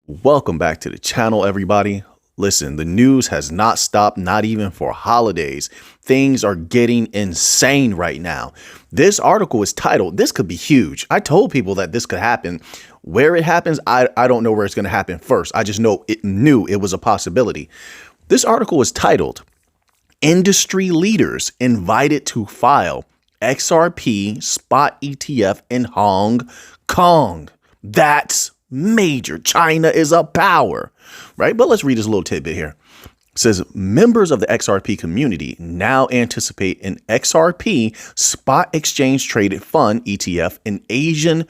Welcome back to the channel, everybody. Listen, the news has not stopped, not even for holidays. Things are getting insane right now. This article is titled, "This could be huge." I told people that this could happen. Where it happens, I don't know where it's going to happen first. I just know it was a possibility. This article is titled, "Industry Leaders Invited to File XRP Spot ETF in Hong Kong." That's major. China is a power, right? But let's read this little tidbit here. It says members of the XRP community now anticipate an XRP spot exchange traded fund ETF in Asian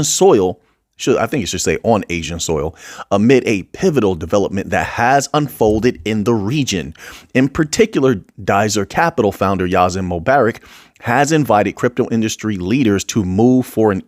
soil. I think it should say on Asian soil, amid a pivotal development that has unfolded in the region. In particular, Dizer Capital founder Yazin Mubarak has invited crypto industry leaders to move for an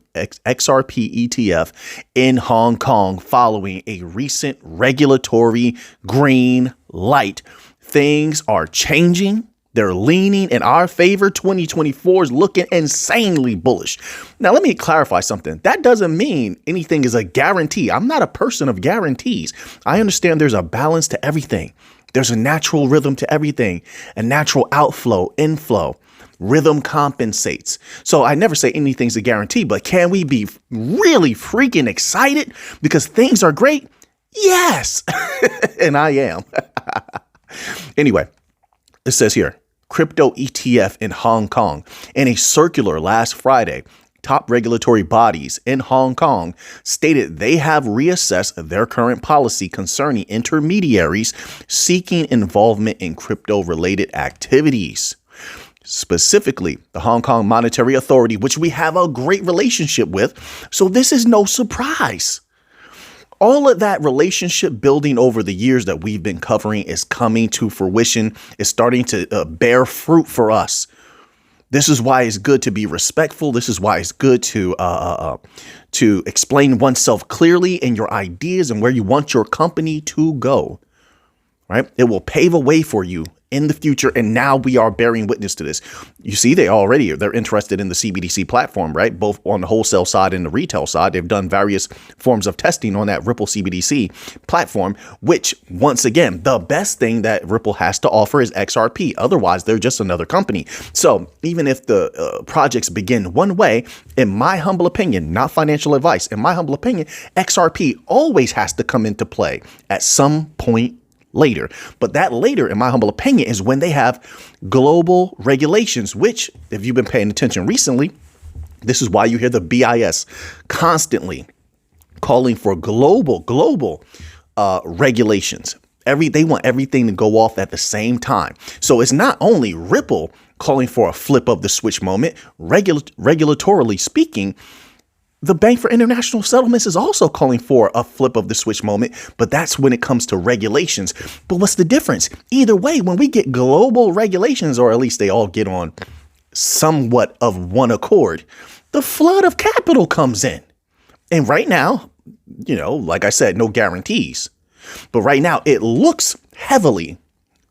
XRP ETF in Hong Kong following a recent regulatory green light. Things are changing. They're leaning in our favor. 2024 is looking insanely bullish. Now, let me clarify something. That doesn't mean anything is a guarantee. I'm not a person of guarantees. I understand there's a balance to everything. There's a natural rhythm to everything, a natural outflow, inflow. Rhythm compensates. So I never say anything's a guarantee, but can we be really freaking excited because things are great? Yes. And I am. Anyway, it says here, crypto ETF in Hong Kong. In a circular last Friday, top regulatory bodies in Hong Kong stated they have reassessed their current policy concerning intermediaries seeking involvement in crypto-related activities. Specifically, the Hong Kong Monetary Authority, which we have a great relationship with. So this is no surprise. All of that relationship building over the years that we've been covering is coming to fruition, is starting to bear fruit for us. This is why it's good to be respectful. This is why it's good to explain oneself clearly in your ideas and where you want your company to go. Right? It will pave a way for you in the future. And now we are bearing witness to this. You see, they're interested in the CBDC platform, right? Both on the wholesale side and the retail side. They've done various forms of testing on that Ripple CBDC platform, which once again, the best thing that Ripple has to offer is XRP. Otherwise, they're just another company. So even if the projects begin one way, in my humble opinion, not financial advice, in my humble opinion, XRP always has to come into play at some point later. But that later, in my humble opinion, is when they have global regulations, which, if you've been paying attention recently, this is why you hear the BIS constantly calling for global regulations. They want everything to go off at the same time. So it's not only Ripple calling for a flip of the switch moment, regulatorily speaking. The Bank for International Settlements is also calling for a flip of the switch moment, but that's when it comes to regulations. But what's the difference? Either way, when we get global regulations, or at least they all get on somewhat of one accord, the flood of capital comes in. And right now, like I said, no guarantees. But right now, it looks heavily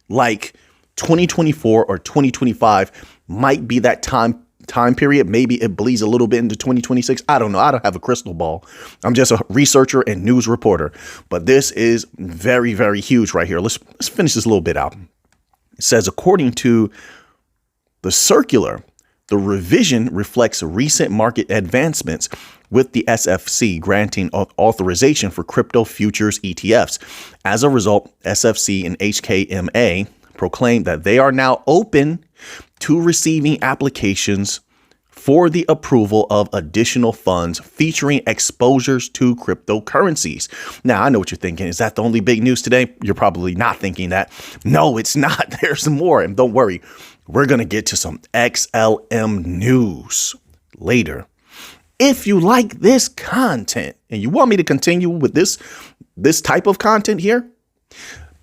like 2024 or 2025 might be that time period. Maybe it bleeds a little bit into 2026. I don't know. I don't have a crystal ball. I'm just a researcher and news reporter. But this is very, very huge right here. Let's finish this little bit out. It says, according to the circular, the revision reflects recent market advancements with the SFC granting authorization for crypto futures ETFs. As a result, SFC and HKMA proclaimed that they are now open to receiving applications for the approval of additional funds featuring exposures to cryptocurrencies. Now, I know what you're thinking. Is that the only big news today? You're probably not thinking that. No, it's not. There's more. And don't worry, we're going to get to some XLM news later. If you like this content and you want me to continue with this type of content here,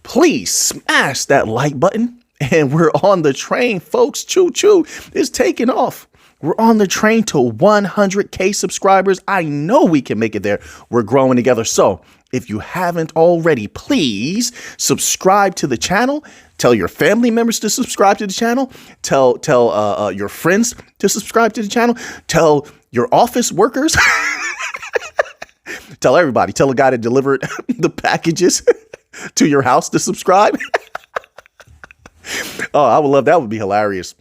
please smash that like button. And we're on the train, folks. Choo choo. It's taking off. We're on the train to 100K subscribers. I know we can make it there. We're growing together. So if you haven't already, please subscribe to the channel. Tell your family members to subscribe to the channel. Tell your friends to subscribe to the channel. Tell your office workers Tell everybody. Tell a guy that delivered the packages to your house to subscribe. Oh, I would love that. Would be hilarious.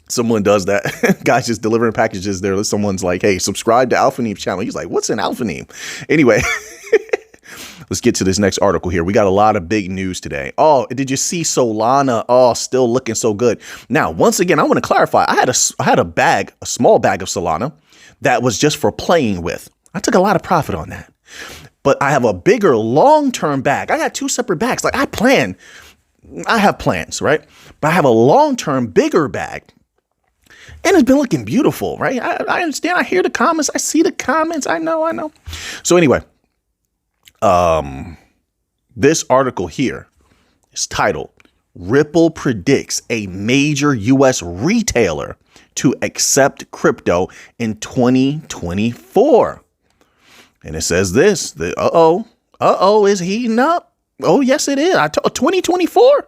Someone does that. Guys just delivering packages there. Someone's like, hey, subscribe to Alpha Neem's channel. He's like, what's an Alpha Neem? Anyway, let's get to this next article here. We got a lot of big news today. Oh, did you see Solana? Oh, still looking so good. Now, once again, I want to clarify. I had a small bag of Solana that was just for playing with. I took a lot of profit on that. But I have a bigger long-term bag. I got two separate bags. Like I have plans, right? But I have a long-term bigger bag. And it's been looking beautiful, right? I understand. I hear the comments. I see the comments. I know. So anyway, this article here is titled, Ripple predicts a major U.S. retailer to accept crypto in 2024. And it says this, is heating up. Oh, yes, it is. 2024.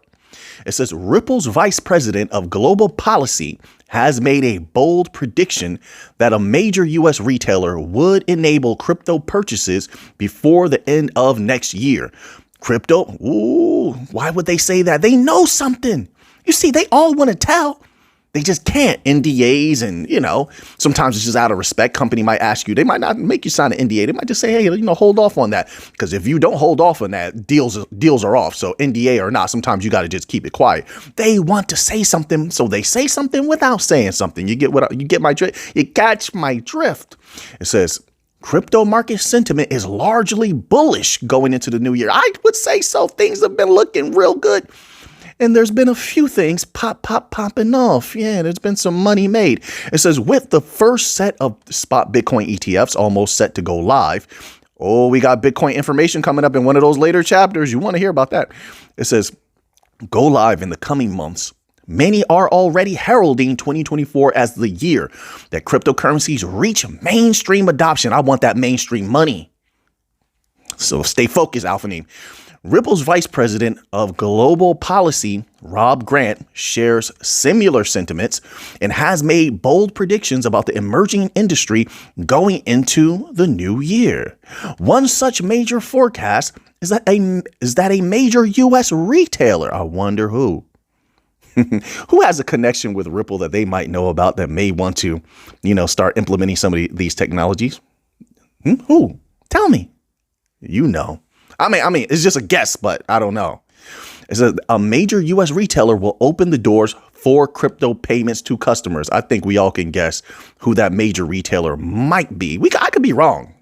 It says Ripple's vice president of global policy has made a bold prediction that a major U.S. retailer would enable crypto purchases before the end of next year. Crypto? Ooh, why would they say that? They know something. You see, they all want to tell. They just can't. NDAs and, sometimes it's just out of respect. Company might ask you. They might not make you sign an NDA. They might just say, hey, hold off on that. Because if you don't hold off on that, deals are off. So NDA or not, sometimes you got to just keep it quiet. They want to say something. So they say something without saying something. You get my drift? You catch my drift. It says, crypto market sentiment is largely bullish going into the new year. I would say so. Things have been looking real good. And there's been a few things popping off. Yeah, there's been some money made. It says with the first set of spot Bitcoin ETFs almost set to go live. Oh, we got Bitcoin information coming up in one of those later chapters. You want to hear about that. It says go live in the coming months. Many are already heralding 2024 as the year that cryptocurrencies reach mainstream adoption. I want that mainstream money. So stay focused, Alpha Neem. Ripple's vice president of global policy, Rob Grant, shares similar sentiments and has made bold predictions about the emerging industry going into the new year. One such major forecast is that a major U.S. retailer, I wonder who, who has a connection with Ripple that they might know about that may want to, start implementing some of these technologies. Who? Tell me. I mean, it's just a guess, but I don't know. It says a major U.S. retailer will open the doors for crypto payments to customers. I think we all can guess who that major retailer might be. I could be wrong.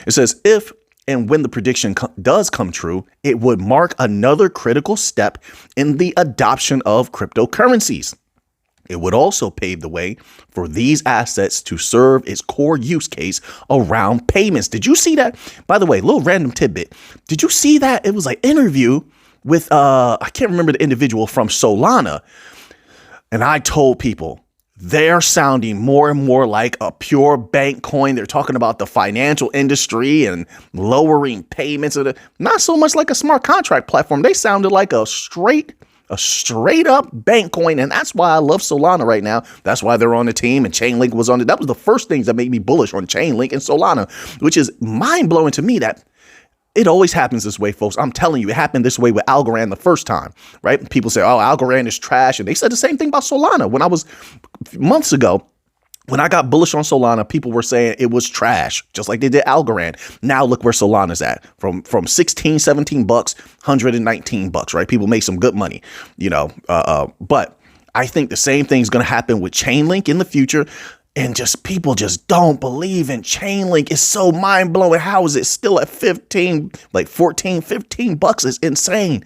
It says if and when the prediction does come true, it would mark another critical step in the adoption of cryptocurrencies. It would also pave the way for these assets to serve its core use case around payments. Did you see that? By the way, little random tidbit. Did you see that? It was an interview with, I can't remember the individual from Solana. And I told people they're sounding more and more like a pure bank coin. They're talking about the financial industry and lowering payments. Not so much like a smart contract platform. They sounded like a straight up bank coin. And that's why I love Solana right now. That's why they're on the team and Chainlink was on it. That was the first things that made me bullish on Chainlink and Solana, which is mind blowing to me that it always happens this way, folks. I'm telling you, it happened this way with Algorand the first time, right? People say, oh, Algorand is trash. And they said the same thing about Solana when I was months ago. When I got bullish on Solana, people were saying it was trash, just like they did Algorand. Now look where Solana's at from 16, 17 bucks, 119 bucks, right? People make some good money, but I think the same thing is going to happen with Chainlink in the future. And people just don't believe in Chainlink. It's so mind blowing. How is it still at 14, 15 bucks is insane.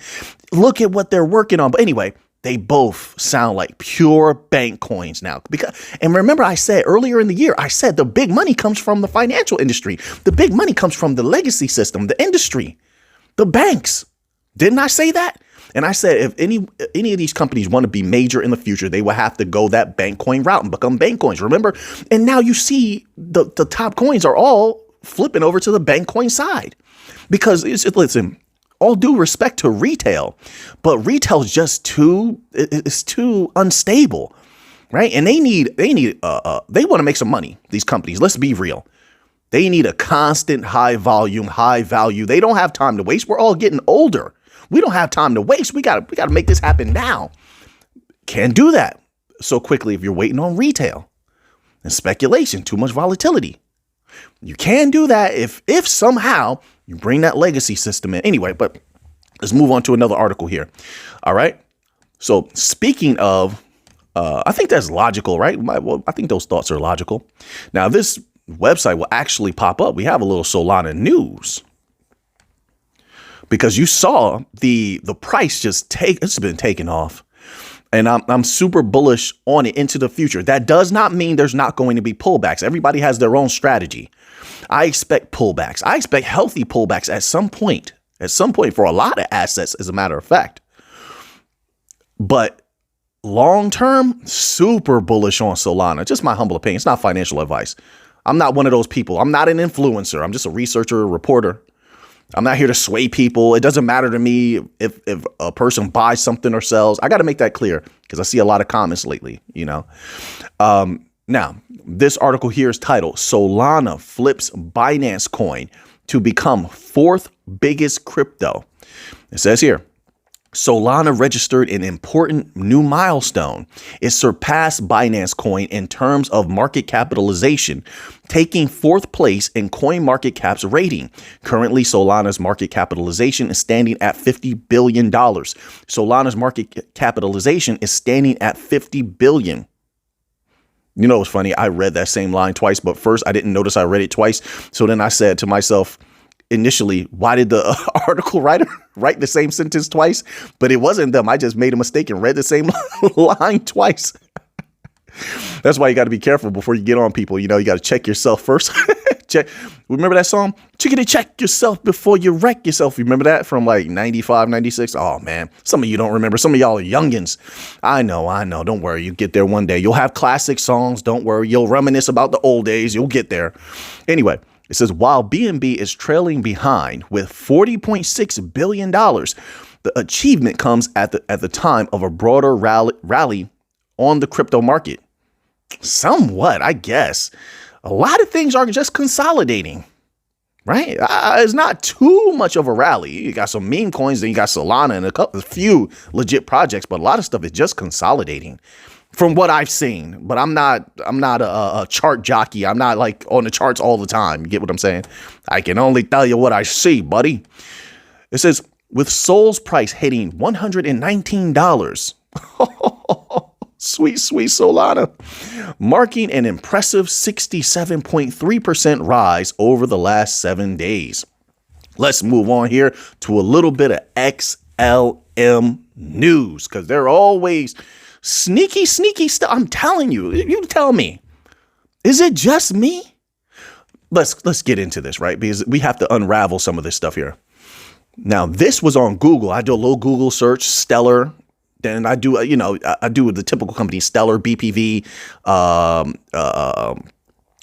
Look at what they're working on. But anyway, they both sound like pure bank coins now. And remember, I said earlier in the year, the big money comes from the financial industry. The big money comes from the legacy system, the industry, the banks. Didn't I say that? And I said, if any of these companies want to be major in the future, they will have to go that bank coin route and become bank coins. Remember? And now you see the top coins are all flipping over to the bank coin side because listen, all due respect to retail, but retail is just too unstable, right? And they want to make some money. These companies, let's be real. They need a constant high volume, high value. They don't have time to waste. We're all getting older. We don't have time to waste. We got to make this happen now. Can't do that so quickly if you're waiting on retail and speculation, too much volatility. You can do that if somehow you bring that legacy system in. Anyway, but let's move on to another article here. All right. So speaking of, I think that's logical, right? Well, I think those thoughts are logical. Now, this website will actually pop up. We have a little Solana news because you saw the price it's been taken off. And I'm super bullish on it into the future. That does not mean there's not going to be pullbacks. Everybody has their own strategy. I expect pullbacks. I expect healthy pullbacks at some point for a lot of assets, as a matter of fact. But long term, super bullish on Solana. Just my humble opinion. It's not financial advice. I'm not one of those people. I'm not an influencer. I'm just a researcher, a reporter. I'm not here to sway people. It doesn't matter to me if a person buys something or sells. I got to make that clear because I see a lot of comments lately, Now, this article here is titled Solana flips Binance coin to become fourth biggest crypto. It says here, Solana registered an important new milestone. It surpassed Binance Coin in terms of market capitalization, taking fourth place in CoinMarketCap's rating. Currently, Solana's market capitalization is standing at $50 billion. Solana's market capitalization is standing at $50 billion. You know, it's funny. I read that same line twice, but first I didn't notice I read it twice. So then I said to myself, initially, why did the article writer write the same sentence twice? But it wasn't them. I just made a mistake and read the same line twice. That's why you got to be careful before you get on people. You got to check yourself first. Remember that song? Check yourself before you wreck yourself. You remember that from like 95, 96? Oh, man. Some of you don't remember. Some of y'all are youngins. I know. Don't worry. You get there one day. You'll have classic songs. Don't worry. You'll reminisce about the old days. You'll get there. Anyway. It says, while BNB is trailing behind with $40.6 billion, the achievement comes at the time of a broader rally on the crypto market. Somewhat, I guess. A lot of things are just consolidating, right? It's not too much of a rally. You got some meme coins, then you got Solana and a few legit projects, but a lot of stuff is just consolidating. From what I've seen, but I'm not a chart jockey. I'm not like on the charts all the time. You get what I'm saying? I can only tell you what I see, buddy. It says, with Sol's price hitting $119. Sweet Solana. Marking an impressive 67.3% rise over the last 7 days. Let's move on here to a little bit of XLM news because they're always sneaky stuff. I'm telling you, you tell me, is it just me? Let's get into this, right? Because we have to unravel some of this stuff here. Now, this was on Google. I do a little Google search, Stellar. Then I do, I do the typical company, Stellar, BPV.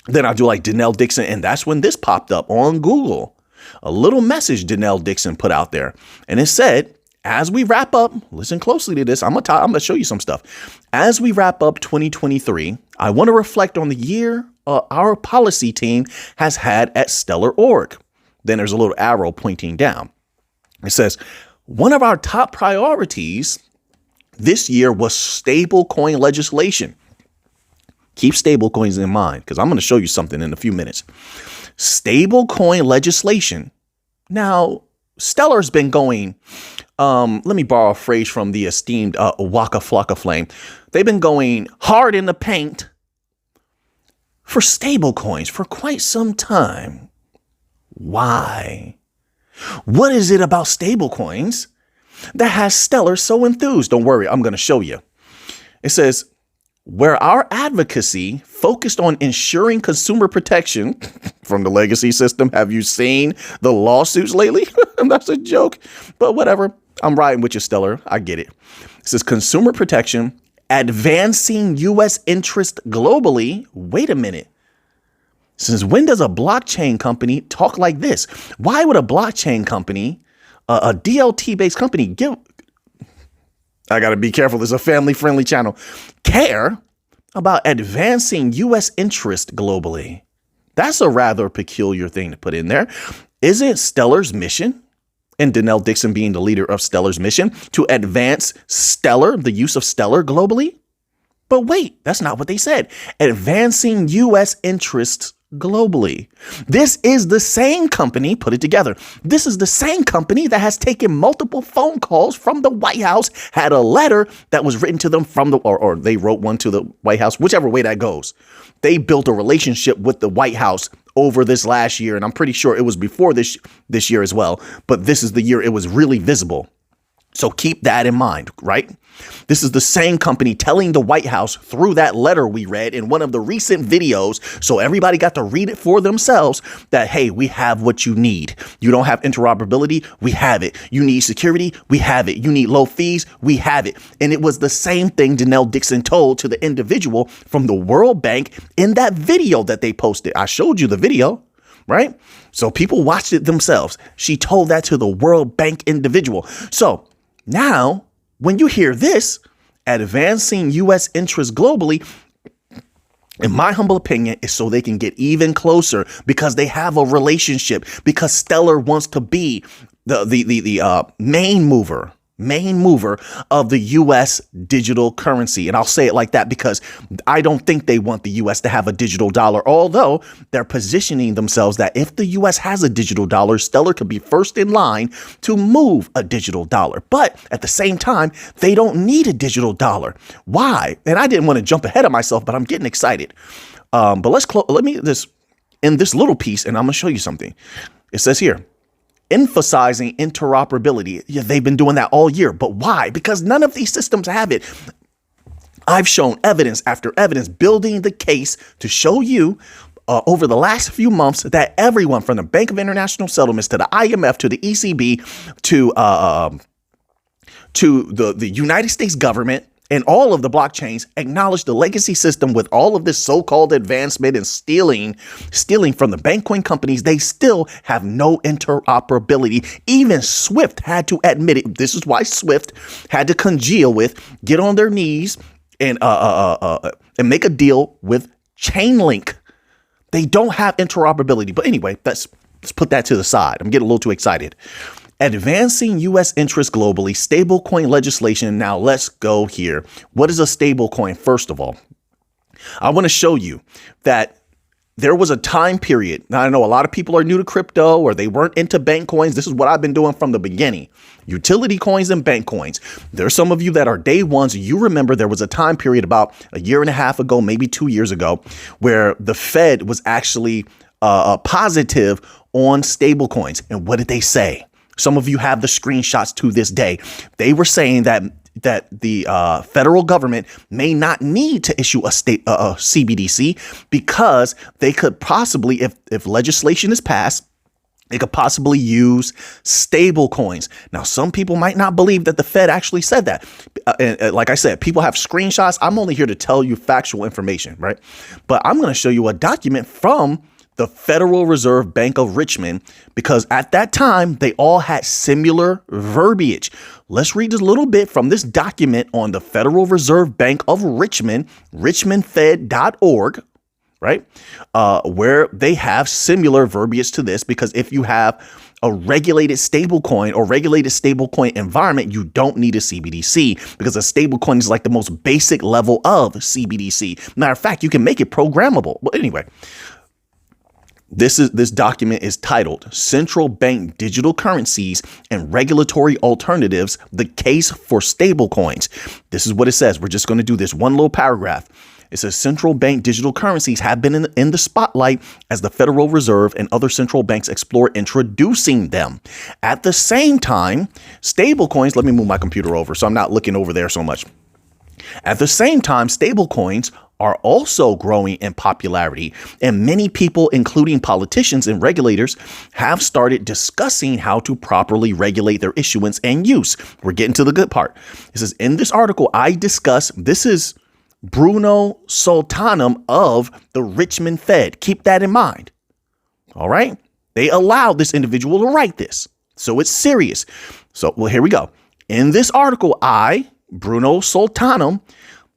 Then I do like Denell Dixon. And that's when this popped up on Google. A little message Denell Dixon put out there. And it said, as we wrap up, listen closely to this. I'm going to show you some stuff. As we wrap up 2023, I want to reflect on the year our policy team has had at Stellar Org. Then there's a little arrow pointing down. It says, one of our top priorities this year was stablecoin legislation. Keep stablecoins in mind because I'm going to show you something in a few minutes. Stablecoin legislation. Now, Stellar's been going, let me borrow a phrase from the esteemed Waka Flocka Flame. They've been going hard in the paint for stablecoins for quite some time. Why? What is it about stablecoins that has Stellar so enthused? Don't worry, I'm going to show you. It says, where our advocacy focused on ensuring consumer protection from the legacy system. Have you seen the lawsuits lately? That's a joke, but whatever. I'm riding with you, Stellar. I get it. It says consumer protection, advancing U.S. interest globally. Wait a minute. Since when does a blockchain company talk like this? Why would a blockchain company, a DLT-based company, I got to be careful. This is a family-friendly channel. Care about advancing U.S. interest globally. That's a rather peculiar thing to put in there. Isn't Stellar's mission, and Denell Dixon being the leader of Stellar's mission, to advance Stellar, the use of Stellar globally? But wait, that's not what they said. Advancing U.S. interests globally. This is the same company, put it together. This is the same company that has taken multiple phone calls from the White House, had a letter that was written to them from the, or they wrote one to the White House, whichever way that goes. They built a relationship with the White House over this last year. And I'm pretty sure it was before this year as well. But this is the year it was really visible. So keep that in mind, right? This is the same company telling the White House through that letter we read in one of the recent videos. So everybody got to read it for themselves that, hey, we have what you need. You don't have interoperability. We have it. You need security. We have it. You need low fees. We have it. And it was the same thing Denell Dixon told to the individual from the World Bank in that video that they posted. I showed you the video. Right? So people watched it themselves. She told that to the World Bank individual. So now, when you hear this, advancing U.S. interests globally, in my humble opinion, is so they can get even closer because they have a relationship, because Stellar wants to be the main mover of the U.S. digital currency. And I'll say it like that because I don't think they want the U.S. to have a digital dollar, although they're positioning themselves that if the U.S. has a digital dollar, Stellar could be first in line to move a digital dollar. But at the same time, they don't need a digital dollar. Why? And I didn't want to jump ahead of myself, but I'm getting excited. But let me in this little piece, and I'm going to show you something. It says here, emphasizing interoperability. Yeah, they've been doing that all year. But why? Because none of these systems have it. I've shown evidence after evidence building the case to show you over the last few months that everyone from the Bank of International Settlements to the IMF to the ECB to the United States government and all of the blockchains acknowledge the legacy system with all of this so-called advancement and stealing from the Bankcoin companies. They still have no interoperability. Even Swift had to admit it. This is why Swift had to congeal with, get on their knees and make a deal with Chainlink. They don't have interoperability. But anyway, let's put that to the side. I'm getting a little too excited. Advancing U.S. interests globally, stablecoin legislation. Now let's go here. What is a stablecoin? First of all, I want to show you that there was a time period. Now, I know a lot of people are new to crypto or they weren't into bank coins. This is what I've been doing from the beginning. Utility coins and bank coins. There's some of you that are day ones. You remember there was a time period about a year and a half ago, maybe 2 years ago, where the Fed was actually positive on stablecoins. And what did they say? Some of you have the screenshots to this day. They were saying that the federal government may not need to issue a CBDC because they could possibly, if legislation is passed, they could possibly use stable coins. Now, some people might not believe that the Fed actually said that. And like I said, people have screenshots. I'm only here to tell you factual information, right? But I'm going to show you a document from the Federal Reserve Bank of Richmond, because at that time, they all had similar verbiage. Let's read a little bit from this document on the Federal Reserve Bank of Richmond, richmondfed.org, right? Where they have similar verbiage to this, because if you have a regulated stablecoin or regulated stablecoin environment, you don't need a CBDC because a stablecoin is like the most basic level of CBDC. Matter of fact, you can make it programmable. But anyway, this document is titled Central Bank Digital Currencies and Regulatory Alternatives, the Case for Stablecoins. This is what it says. We're just going to do this one little paragraph. It says central bank digital currencies have been in the spotlight as the Federal Reserve and other central banks explore introducing them. At the same time, stablecoins, let me move my computer over so I'm not looking over there so much. At the same time, stablecoins are also growing in popularity, and many people, including politicians and regulators, have started discussing how to properly regulate their issuance and use. We're getting to the good part. It says, in this article, I discuss, this is Bruno Sultanum of the Richmond Fed. Keep that in mind. All right. They allowed this individual to write this. So it's serious. So, well, here we go. In this article, I, Bruno Sultanum,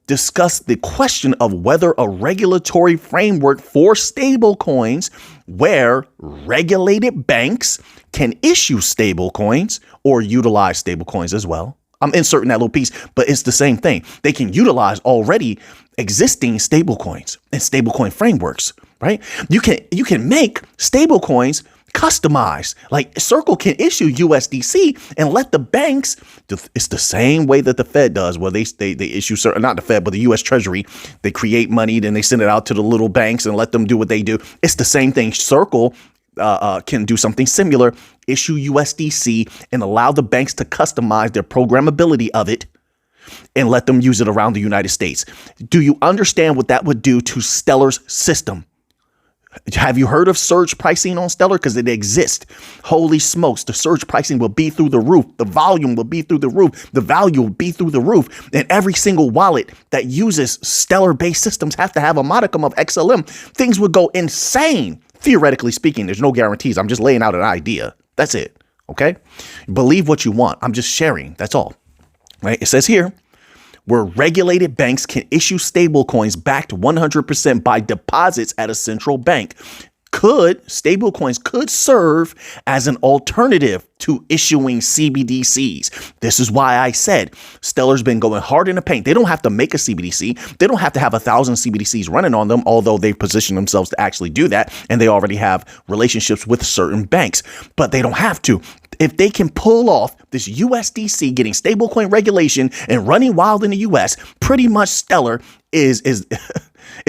discussed the question of whether a regulatory framework for stablecoins where regulated banks can issue stablecoins or utilize stablecoins as well. I'm inserting that little piece, but it's the same thing. They can utilize already existing stablecoins and stablecoin frameworks, right? You can make stablecoins customized. Like Circle can issue USDC and let the banks. It's the same way that the Fed does, where they issue certain, not the Fed, but the U.S. Treasury. They create money, then they send it out to the little banks and let them do what they do. It's the same thing. Circle can do something similar, issue USDC and allow the banks to customize their programmability of it and let them use it around the United States. Do you understand what that would do to Stellar's system? Have you heard of surge pricing on Stellar? Because it exists. Holy smokes, the surge pricing will be through the roof. The volume will be through the roof. The value will be through the roof. And every single wallet that uses Stellar-based systems have to have a modicum of XLM. Things would go insane. Theoretically speaking, there's no guarantees. I'm just laying out an idea. That's it. Okay? Believe what you want. I'm just sharing. That's all. Right? It says here, where regulated banks can issue stablecoins backed 100% by deposits at a central bank. Stablecoins could serve as an alternative to issuing CBDCs. This is why I said Stellar's been going hard in the paint. They don't have to make a CBDC. They don't have to have 1,000 CBDCs running on them, although they've positioned themselves to actually do that. And they already have relationships with certain banks, but they don't have to. If they can pull off this USDC getting stablecoin regulation and running wild in the US, pretty much Stellar is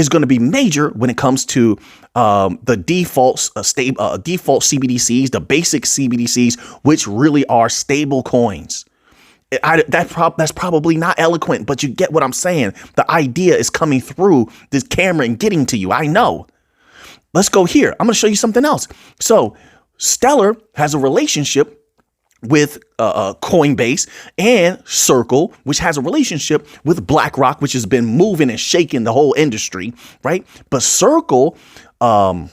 going to be major when it comes to the default CBDCs, the basic CBDCs, which really are stable coins. That's probably not eloquent, but you get what I'm saying. The idea is coming through this camera and getting to you. I know. Let's go here. I'm going to show you something else. So Stellar has a relationship with Coinbase and Circle, which has a relationship with BlackRock, which has been moving and shaking the whole industry, right? But Circle, at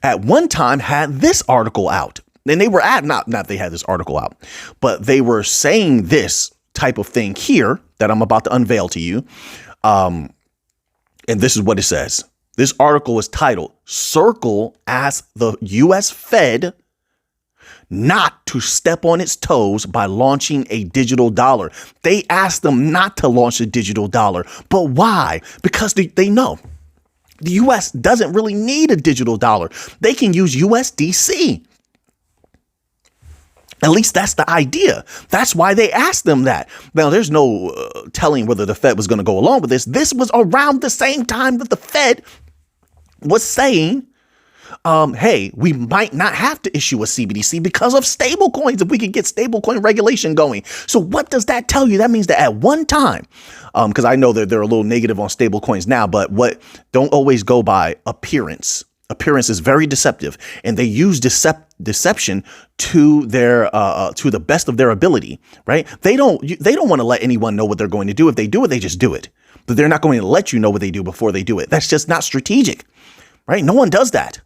one time had this article out. And they were not they had this article out, but they were saying this type of thing here that I'm about to unveil to you. And this is what it says. This article is titled, Circle asks the U.S. Fed not to step on its toes by launching a digital dollar. They asked them not to launch a digital dollar. But why? Because they know the U.S. doesn't really need a digital dollar. They can use USDC. At least that's the idea. That's why they asked them that. Now, there's no telling whether the Fed was going to go along with this. This was around the same time that the Fed was saying, hey, we might not have to issue a CBDC because of stable coins if we could get stablecoin regulation going. So what does that tell you? That means that at one time, because I know that they're a little negative on stable coins now, but don't always go by appearance. Appearance is very deceptive, and they use deception to their to the best of their ability, right? They don't want to let anyone know what they're going to do. If they do it, they just do it. But they're not going to let you know what they do before they do it. That's just not strategic, right? No one does that.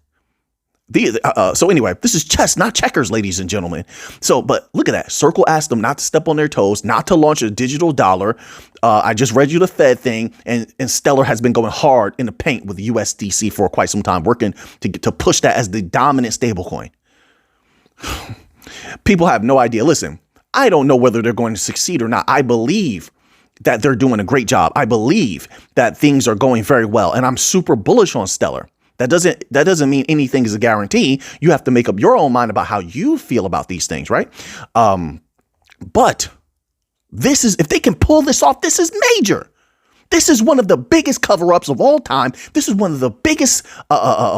So anyway, this is chess, not checkers, ladies and gentlemen. So, but look at that. Circle asked them not to step on their toes, not to launch a digital dollar. I just read you the Fed thing, and Stellar has been going hard in the paint with USDC for quite some time, working to push that as the dominant stablecoin. People have no idea. Listen, I don't know whether they're going to succeed or not. I believe that they're doing a great job. I believe that things are going very well, and I'm super bullish on Stellar. That doesn't mean anything is a guarantee. You have to make up your own mind about how you feel about these things, right? But this is, if they can pull this off, this is major. This is one of the biggest cover-ups of all time. This is one of the biggest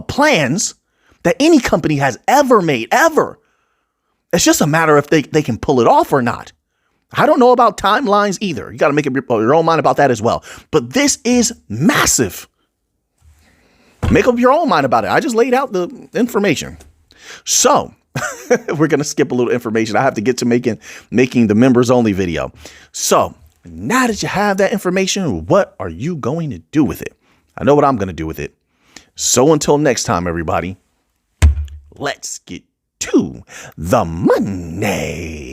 plans that any company has ever made, ever. It's just a matter if they can pull it off or not. I don't know about timelines either. You got to make up your own mind about that as well. But this is massive. Make up your own mind about it. I just laid out the information. So we're going to skip a little information. I have to get to making the members only video. So now that you have that information, what are you going to do with it? I know what I'm going to do with it. So until next time, everybody, let's get to the money.